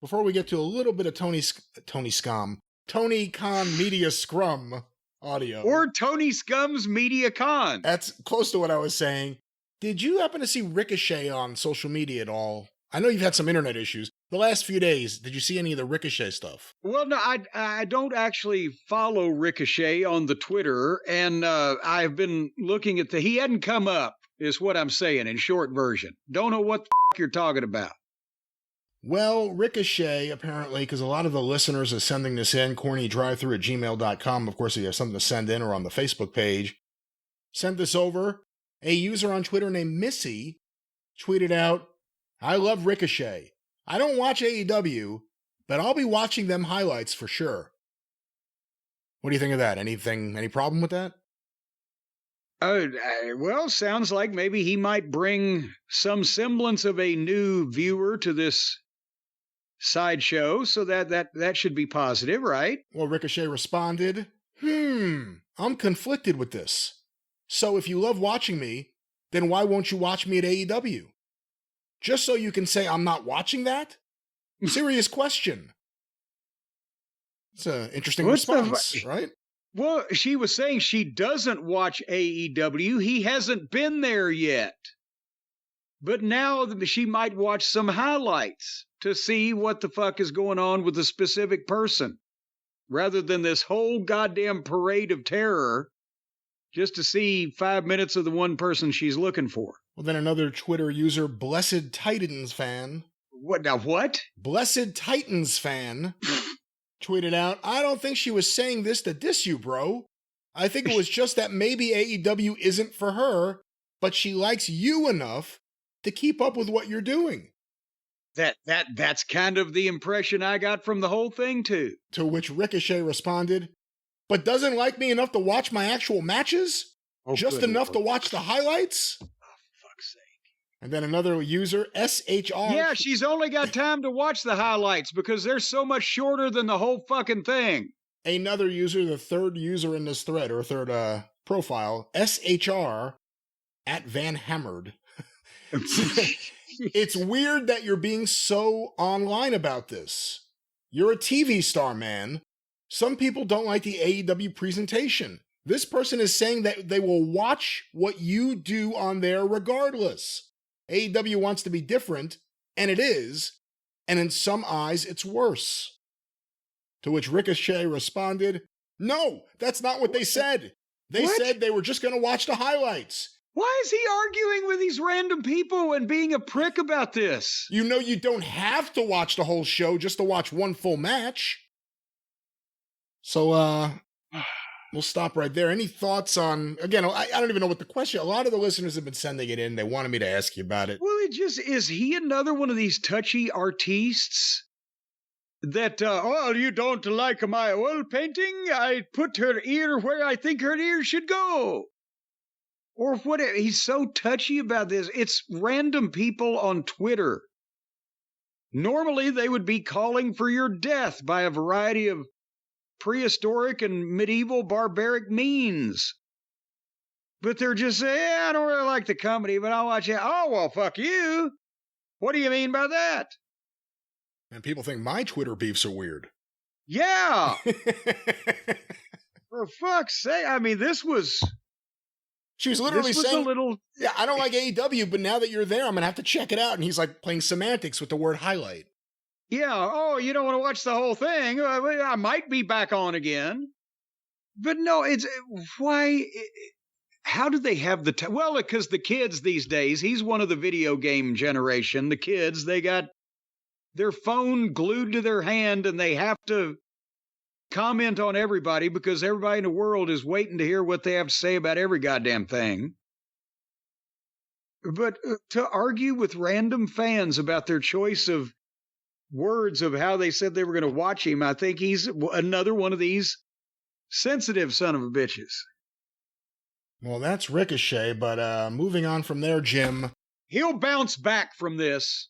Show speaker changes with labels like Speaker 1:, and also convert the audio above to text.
Speaker 1: before we get to a little bit of Tony Khan Media Scrum audio.
Speaker 2: Or Tony Scum's Media Con.
Speaker 1: That's close to what I was saying. Did you happen to see Ricochet on social media at all? I know you've had some internet issues. The last few days, did you see any of the Ricochet stuff?
Speaker 2: Well, no, I don't actually follow Ricochet on the Twitter, and I've been looking at he hadn't come up, is what I'm saying in short version. Don't know what the you're talking about.
Speaker 1: Well, Ricochet, apparently, because a lot of the listeners are sending this in, CornyDriveThru@gmail.com. Of course, if you have something to send in or on the Facebook page, send this over. A user on Twitter named Missy tweeted out, "I love Ricochet. I don't watch AEW, but I'll be watching them highlights for sure." What do you think of that? Any problem with that?
Speaker 2: Well, sounds like maybe he might bring some semblance of a new viewer to this sideshow, so that should be positive, right?
Speaker 1: Well, Ricochet responded, I'm conflicted with this. So if you love watching me, then why won't you watch me at AEW? Just so you can say I'm not watching that? Serious question. It's an interesting response, right?
Speaker 2: Well, she was saying she doesn't watch AEW. He hasn't been there yet. But now she might watch some highlights to see what the fuck is going on with a specific person, rather than this whole goddamn parade of terror just to see 5 minutes of the one person she's looking for.
Speaker 1: Well, then another Twitter user, Blessed Titans fan.
Speaker 2: What now? What?
Speaker 1: Blessed Titans fan tweeted out, "I don't think she was saying this to diss you, bro. I think it was just that maybe AEW isn't for her, but she likes you enough to keep up with what you're doing."
Speaker 2: That's kind of the impression I got from the whole thing, too.
Speaker 1: To which Ricochet responded, "But doesn't like me enough to watch my actual matches? Just enough to watch the highlights?"
Speaker 2: Oh, fuck's sake.
Speaker 1: And then another user, SHR.
Speaker 2: Yeah, she's only got time to watch the highlights because they're so much shorter than the whole fucking thing.
Speaker 1: Another user, the third user in this thread, or third profile, SHR @VanHammered. It's weird that you're being so online about this. You're a TV star, man. Some people don't like the AEW presentation. This person is saying that they will watch what you do on there regardless. AEW wants to be different, and it is, and in some eyes, it's worse. To which Ricochet responded, "No, that's not what they said. They said they were just going to watch the highlights."
Speaker 2: Why is he arguing with these random people and being a prick about this?
Speaker 1: You know you don't have to watch the whole show just to watch one full match. So, we'll stop right there. Any thoughts on, again, I don't even know what the question, a lot of the listeners have been sending it in. They wanted me to ask you about it.
Speaker 2: Well, is he another one of these touchy artistes that, you don't like my oil painting? I put her ear where I think her ear should go. Or what? He's so touchy about this. It's random people on Twitter. Normally, they would be calling for your death by a variety of prehistoric and medieval barbaric means. But they're just saying, I don't really like the company, but I'll watch it. Oh, well, fuck you. What do you mean by that?
Speaker 1: And people think my Twitter beefs are weird.
Speaker 2: Yeah. For fuck's sake. I mean, this was...
Speaker 1: She was literally saying,
Speaker 2: yeah,
Speaker 1: I don't like AEW, but now that you're there, I'm going to have to check it out. And he's like playing semantics with the word highlight.
Speaker 2: Yeah. Oh, you don't want to watch the whole thing? I might be back on again. But no, why? How do they have the time? Well, because the kids these days, he's one of the video game generation. The kids, they got their phone glued to their hand and they have to comment on everybody because everybody in the world is waiting to hear what they have to say about every goddamn thing. But to argue with random fans about their choice of words of how they said they were going to watch him, I think he's another one of these sensitive son of a bitches.
Speaker 1: Well, that's Ricochet, but moving on from there, Jim.
Speaker 2: He'll bounce back from this.